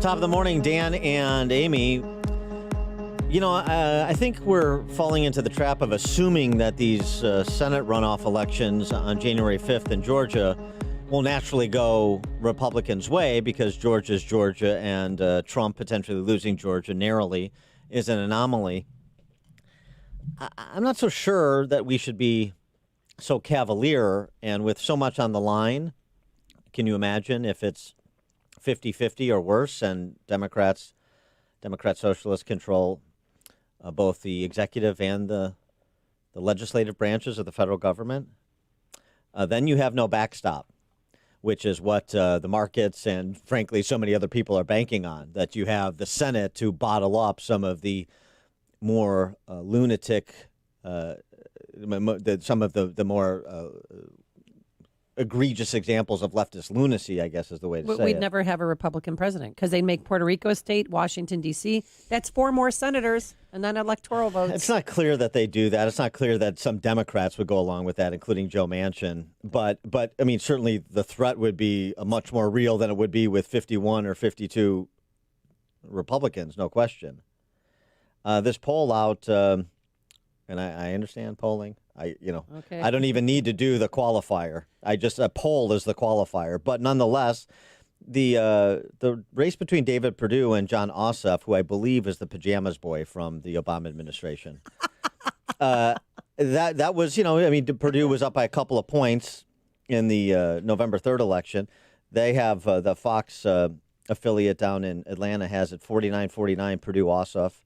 Top of the morning, Dan and Amy. You know, I think we're falling into the trap of assuming that these Senate runoff elections on January 5th in Georgia will naturally go Republicans' way because Georgia's Georgia and Trump potentially losing Georgia narrowly is an anomaly. I'm not so sure that we should be so cavalier, and with so much on the line, can you imagine if it's 50-50 or worse and Democrat Socialists control both the executive and the legislative branches of the federal government? Then you have no backstop, which is what the markets and, frankly, so many other people are banking on, that you have the Senate to bottle up some of the more lunatic, some of the more egregious examples of leftist lunacy, I guess is the way to say it. We'd never have a Republican president because they'd make Puerto Rico a state, Washington, D.C. That's 4 more senators and then electoral votes. It's not clear that they do that. It's not clear that some Democrats would go along with that, including Joe Manchin. But I mean, certainly the threat would be much more real than it would be with 51 or 52 Republicans, no question. This poll out, and I understand polling. Okay. I don't even need to do the qualifier. A poll is the qualifier. But nonetheless, the race between David Perdue and John Ossoff, who I believe is the pajamas boy from the Obama administration, that was, Perdue was up by a couple of points in the November 3rd election. They have the Fox affiliate down in Atlanta has it 49-49 Perdue Ossoff.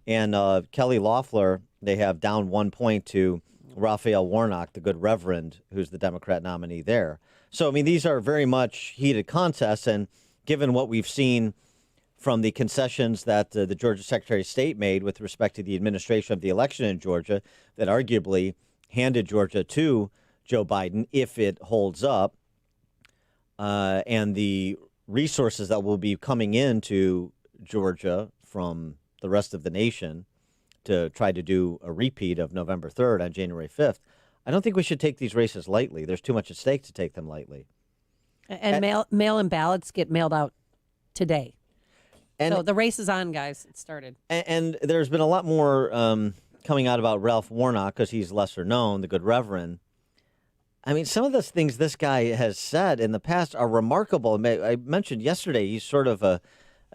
And Kelly Loeffler, they have down 1 point to Raphael Warnock, the good reverend, who's the Democrat nominee there. So, I mean, these are very much heated contests. And given what we've seen from the concessions that the Georgia Secretary of State made with respect to the administration of the election in Georgia, that arguably handed Georgia to Joe Biden if it holds up, and the resources that will be coming into Georgia from the rest of the nation to try to do a repeat of November 3rd on January 5th, I don't think we should take these races lightly. There's too much at stake to take them lightly. And mail-in ballots get mailed out today. So the race is on, guys. It started. And there's been a lot more coming out about Ralph Warnock because he's lesser known, the good reverend. I mean, some of the things this guy has said in the past are remarkable. I mentioned yesterday he's sort of a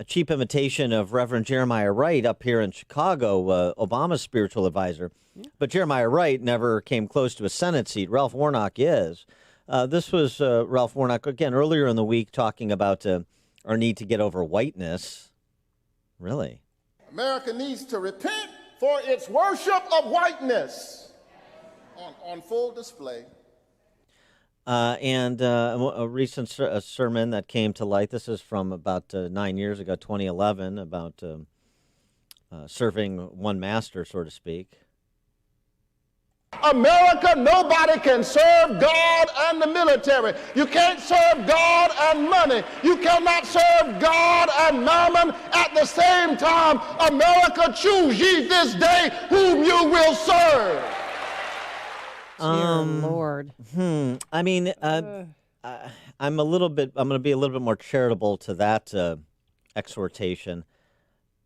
cheap imitation of Reverend Jeremiah Wright up here in Chicago, Obama's spiritual advisor. But Jeremiah Wright never came close to a Senate seat. Ralph Warnock is. This was Ralph Warnock, again, earlier in the week talking about our need to get over whiteness. Really? America needs to repent for its worship of whiteness on full display. And a recent sermon that came to light, this is from about 9 years ago, 2011, about serving one master, so to speak. America, nobody can serve God and the military. You can't serve God and money. You cannot serve God and mammon at the same time. America, choose ye this day whom you will serve. Dear Lord. I mean, I'm going to be a little bit more charitable to that exhortation,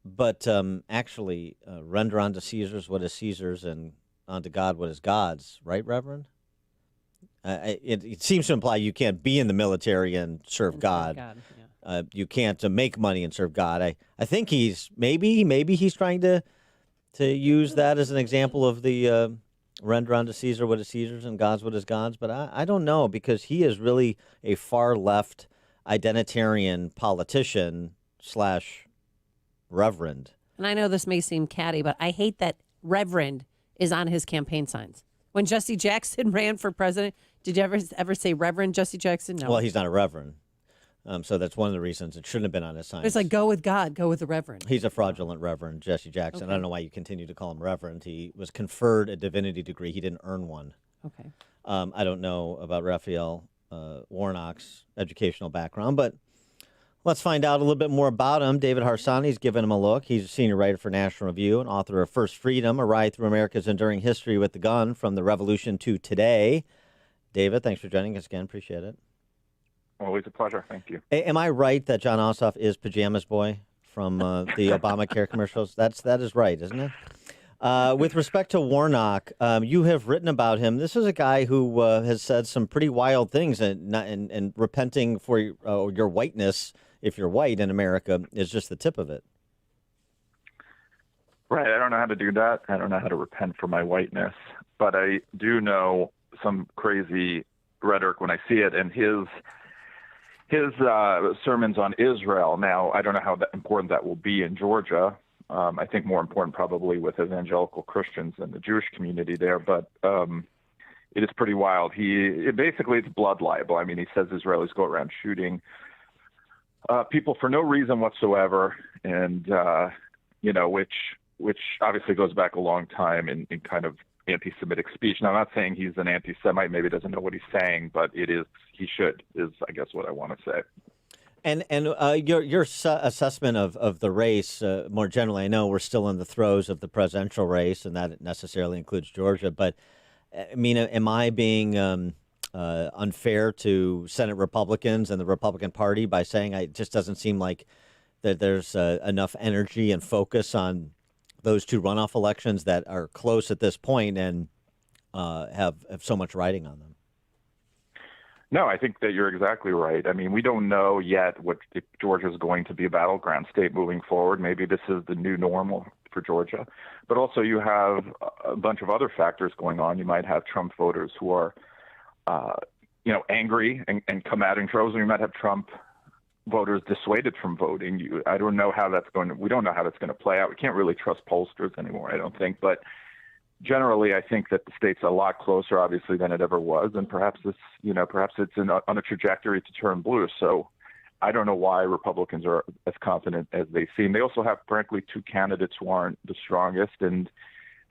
but actually render unto Caesar's what is Caesar's and unto God what is God's, right, Reverend? It seems to imply you can't be in the military and serve God. Yeah. You can't make money and serve God. I think maybe he's trying to use that as an example of the render unto Caesar what is Caesar's and God's what is God's. But I don't know, because he is really a far left identitarian politician / reverend. And I know this may seem catty, but I hate that reverend is on his campaign signs. When Jesse Jackson ran for president, did you ever say Reverend Jesse Jackson? No. Well, he's not a reverend. So that's one of the reasons it shouldn't have been on his sign. It's like, go with God, go with the Reverend. He's a fraudulent Reverend, Jesse Jackson. Okay. I don't know why you continue to call him Reverend. He was conferred a divinity degree. He didn't earn one. Okay. I don't know about Raphael Warnock's educational background, but let's find out a little bit more about him. David Harsanyi's given him a look. He's a senior writer for National Review and author of First Freedom, A Ride Through America's Enduring History with the Gun, From the Revolution to Today. David, thanks for joining us again. Appreciate it. Always a pleasure. Thank you. Am I right that John Ossoff is Pajamas Boy from the Obamacare commercials? That is right, isn't it? With respect to Warnock, you have written about him. This is a guy who has said some pretty wild things, and repenting for your whiteness, if you're white in America, is just the tip of it. Right. I don't know how to do that. I don't know how to repent for my whiteness, but I do know some crazy rhetoric when I see it. And his sermons on Israel. Now, I don't know how important that will be in Georgia. I think more important probably with evangelical Christians and the Jewish community there. But it is pretty wild. Basically, it's blood libel. I mean, he says Israelis go around shooting people for no reason whatsoever, and which obviously goes back a long time in kind of anti-Semitic speech. Now, I'm not saying he's an anti-Semite, maybe doesn't know what he's saying, but he should, I guess what I want to say. And your assessment of the race more generally, I know we're still in the throes of the presidential race, and that necessarily includes Georgia, but I mean, am I being unfair to Senate Republicans and the Republican Party by saying it just doesn't seem like that there's enough energy and focus on those two runoff elections that are close at this point and have so much riding on them? No, I think that you're exactly right. I mean, we don't know yet if Georgia is going to be a battleground state moving forward. Maybe this is the new normal for Georgia. But also you have a bunch of other factors going on. You might have Trump voters who are, angry and come out in droves. You might have Trump voters dissuaded from voting. We don't know how that's going to play out. We can't really trust pollsters anymore, I don't think. But generally, I think that the state's a lot closer, obviously, than it ever was, and perhaps it's on a trajectory to turn blue. So I don't know why Republicans are as confident as they seem. They also have, frankly, two candidates who aren't the strongest, and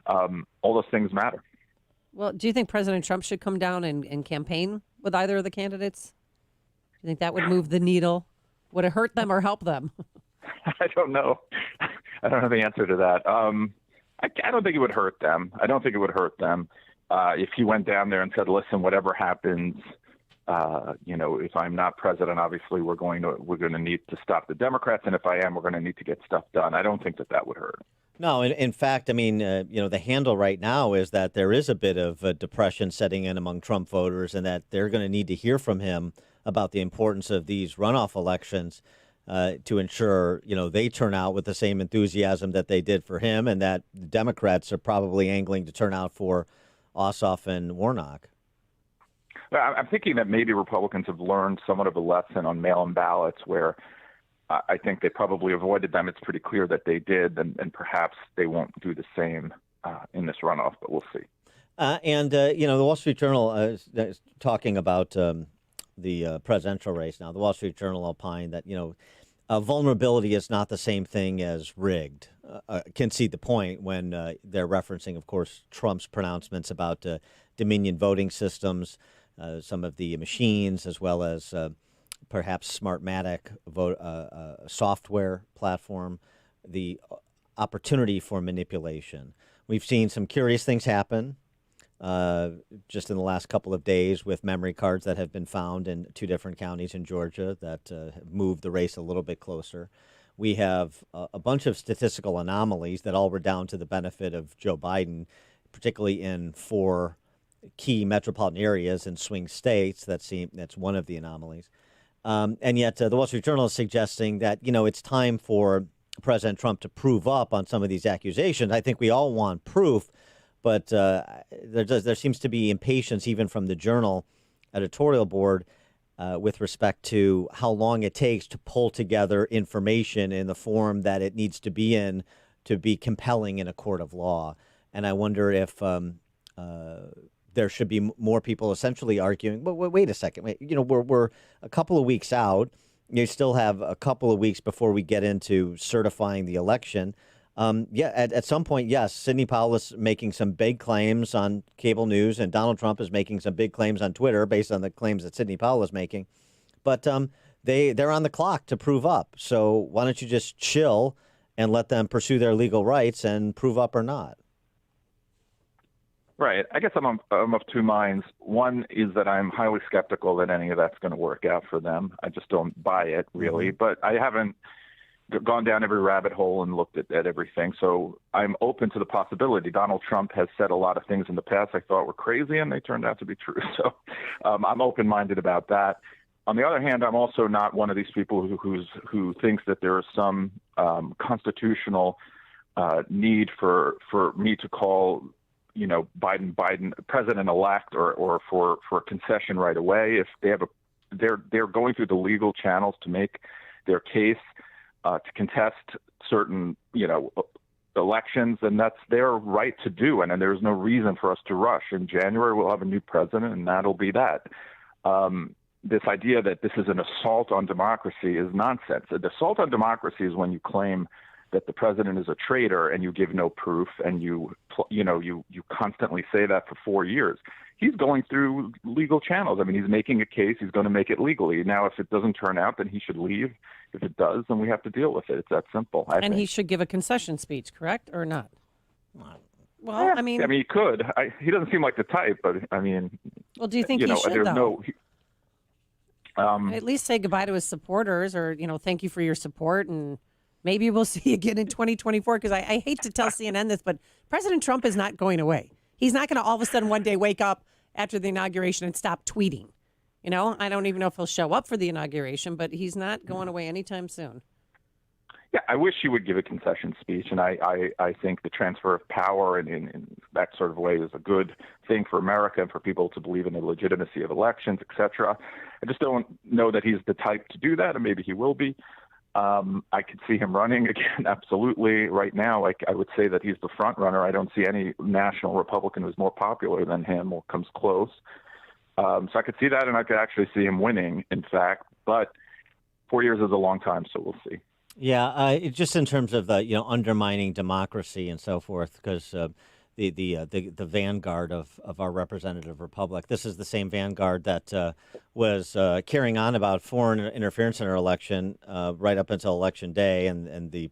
all those things matter. Well, do you think President Trump should come down and campaign with either of the candidates? Do you think that would move the needle? Would it hurt them or help them? I don't know. I don't know the answer to that. I don't think it would hurt them. If he went down there and said, listen, whatever happens, if I'm not president, obviously we're going to need to stop the Democrats. And if I am, we're going to need to get stuff done. I don't think that would hurt. No, in fact, I mean, the handle right now is that there is a bit of a depression setting in among Trump voters, and that they're going to need to hear from him about the importance of these runoff elections to ensure, they turn out with the same enthusiasm that they did for him, and that the Democrats are probably angling to turn out for Ossoff and Warnock. Well, I'm thinking that maybe Republicans have learned somewhat of a lesson on mail-in ballots where I think they probably avoided them. It's pretty clear that they did, and perhaps they won't do the same in this runoff, but we'll see. The Wall Street Journal is talking about the presidential race now. The Wall Street Journal opined that, vulnerability is not the same thing as rigged. Concede the point when they're referencing, of course, Trump's pronouncements about Dominion voting systems, some of the machines, as well as perhaps Smartmatic software platform, the opportunity for manipulation. We've seen some curious things happen just in the last couple of days with memory cards that have been found in two different counties in Georgia that have moved the race a little bit closer. We have a bunch of statistical anomalies that all were down to the benefit of Joe Biden, particularly in 4 key metropolitan areas in swing states. That's one of the anomalies. And yet the Wall Street Journal is suggesting that, it's time for President Trump to prove up on some of these accusations. I think we all want proof, but there seems to be impatience even from the Journal editorial board with respect to how long it takes to pull together information in the form that it needs to be in to be compelling in a court of law. And I wonder if there should be more people essentially arguing, well, wait a second, we're a couple of weeks out. You still have a couple of weeks before we get into certifying the election. At some point, yes, Sidney Powell is making some big claims on cable news, and Donald Trump is making some big claims on Twitter based on the claims that Sidney Powell is making. But they're on the clock to prove up. So why don't you just chill and let them pursue their legal rights and prove up or not? Right. I guess I'm of two minds. One is that I'm highly skeptical that any of that's going to work out for them. I just don't buy it, really. Mm-hmm. But I haven't gone down every rabbit hole and looked at everything. So I'm open to the possibility. Donald Trump has said a lot of things in the past I thought were crazy, and they turned out to be true. So I'm open-minded about that. On the other hand, I'm also not one of these people who thinks that there is some constitutional need for me to call, Biden president-elect or for a concession right away. If they have they're going through the legal channels to make their case to contest certain, elections, and that's their right to do. And there's no reason for us to rush. In January, we'll have a new president, and that'll be that. This idea that this is an assault on democracy is nonsense. An assault on democracy is when you claim that the president is a traitor and you give no proof, and you constantly say that for 4 years. He's going through legal channels. I mean, he's making a case. He's going to make it legally. Now, if it doesn't turn out, then he should leave. If it does, then we have to deal with it. It's that simple. I think. He should give a concession speech, correct, or not? Well, yeah. I mean, he could. He doesn't seem like the type, but I mean, well, do you think he should, there's though? no. At least say goodbye to his supporters, or thank you for your support, and maybe we'll see you again in 2024. Because I hate to tell CNN this, but President Trump is not going away. He's not going to all of a sudden one day wake up after the inauguration and stop tweeting. I don't even know if he'll show up for the inauguration, but he's not going away anytime soon. Yeah, I wish he would give a concession speech, and I think the transfer of power in that sort of way is a good thing for America and for people to believe in the legitimacy of elections, et cetera. I just don't know that he's the type to do that, and maybe he will be. I could see him running again, absolutely. Right now, I would say that he's the front runner. I don't see any national Republican who's more popular than him or comes close. So I could see that, and I could actually see him winning, in fact. But 4 years is a long time, so we'll see. Yeah, just in terms of undermining democracy and so forth, because the vanguard of our representative republic. This is the same vanguard that was carrying on about foreign interference in our election right up until election day, and the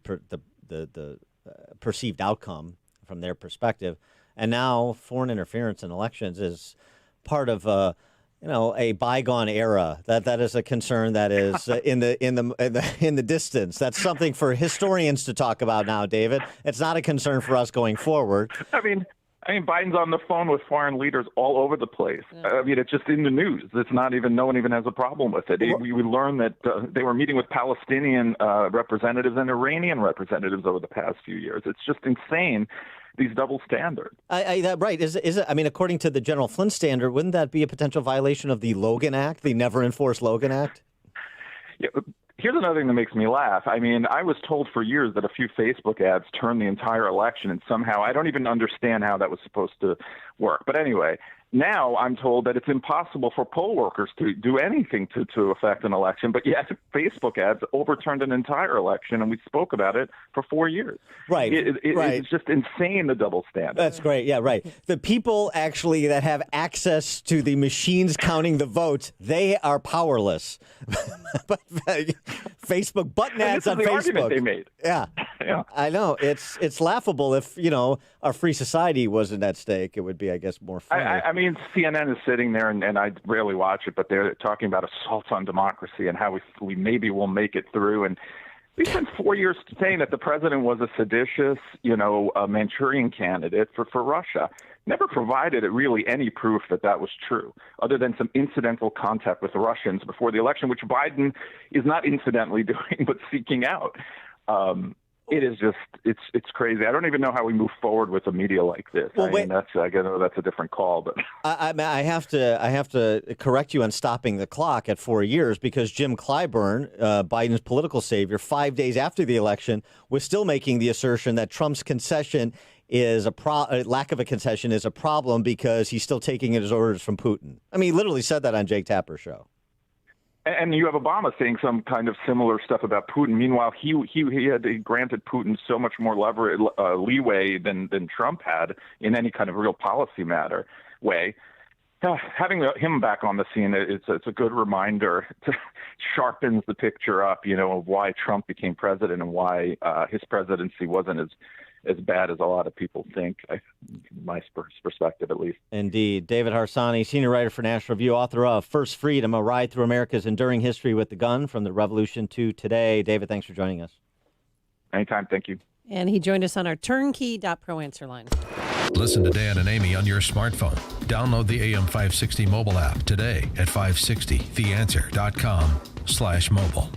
perceived outcome from their perspective. And now foreign interference in elections is part of a bygone era. That is a concern that is in the distance. That's something for historians to talk about now, David. It's not a concern for us going forward. I mean, Biden's on the phone with foreign leaders all over the place. Yeah. I mean, it's just in the news. It's not even, no one even has a problem with it. We learned that they were meeting with Palestinian representatives and Iranian representatives over the past few years. It's just insane. These double standards. Right. Is it? I mean, according to the General Flynn standard, wouldn't that be a potential violation of the Logan Act, the Never Enforced Logan Act? Yeah. Here's another thing that makes me laugh. I mean, I was told for years that a few Facebook ads turned the entire election, and somehow I don't even understand how that was supposed to work. But anyway, now I'm told that it's impossible for poll workers to do anything to affect an election, but yet Facebook ads overturned an entire election, and we spoke about it for 4 years. Right. Right. It's just insane, the double standard. That's great. Yeah, right. The people actually that have access to the machines counting the votes, they are powerless. But Facebook button ads on the Facebook. Argument they made. Yeah. Yeah. I know. It's laughable. If, our free society wasn't at stake, it would be, I guess, more funny. I mean, CNN is sitting there, and I rarely watch it, but they're talking about assaults on democracy and how we maybe will make it through. And we spent 4 years saying that the president was a seditious, a Manchurian candidate for Russia. Never provided really any proof that was true, other than some incidental contact with the Russians before the election, which Biden is not incidentally doing, but seeking out. It is just, it's crazy. I don't even know how we move forward with a media like this. Well, I know that's a different call, but I have to correct you on stopping the clock at 4 years, because Jim Clyburn, Biden's political savior, 5 days after the election, was still making the assertion that Trump's concession is lack of a concession is a problem because he's still taking his orders from Putin. I mean, he literally said that on Jake Tapper's show. And you have Obama saying some kind of similar stuff about Putin. Meanwhile, he had granted Putin so much more leeway than Trump had in any kind of real policy way. Having him back on the scene, it's a good reminder. It sharpens the picture up, of why Trump became president and why his presidency wasn't as as bad as a lot of people think, my perspective at least. Indeed. David Harsanyi, senior writer for National Review, author of First Freedom, A Ride Through America's Enduring History with the Gun, From the Revolution to Today. David, thanks for joining us. Anytime. Thank you. And he joined us on our turnkey.pro answer line. Listen to Dan and Amy on your smartphone. Download the AM 560 mobile app today at 560theanswer.com/mobile.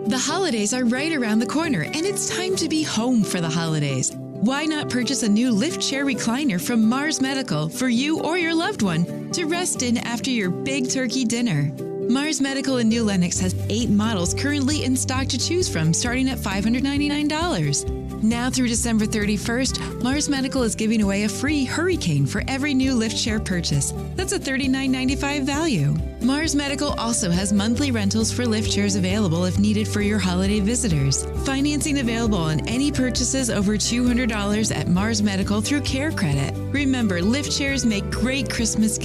The holidays are right around the corner, and it's time to be home for the holidays. Why not purchase a new lift chair recliner from Mars Medical for you or your loved one to rest in after your big turkey dinner? Mars Medical in New Lenox has 8 models currently in stock to choose from, starting at $599. Now through December 31st, Mars Medical is giving away a free Hurricane for every new lift chair purchase. That's a $39.95 value. Mars Medical also has monthly rentals for lift chairs available if needed for your holiday visitors. Financing available on any purchases over $200 at Mars Medical through Care Credit. Remember, lift chairs make great Christmas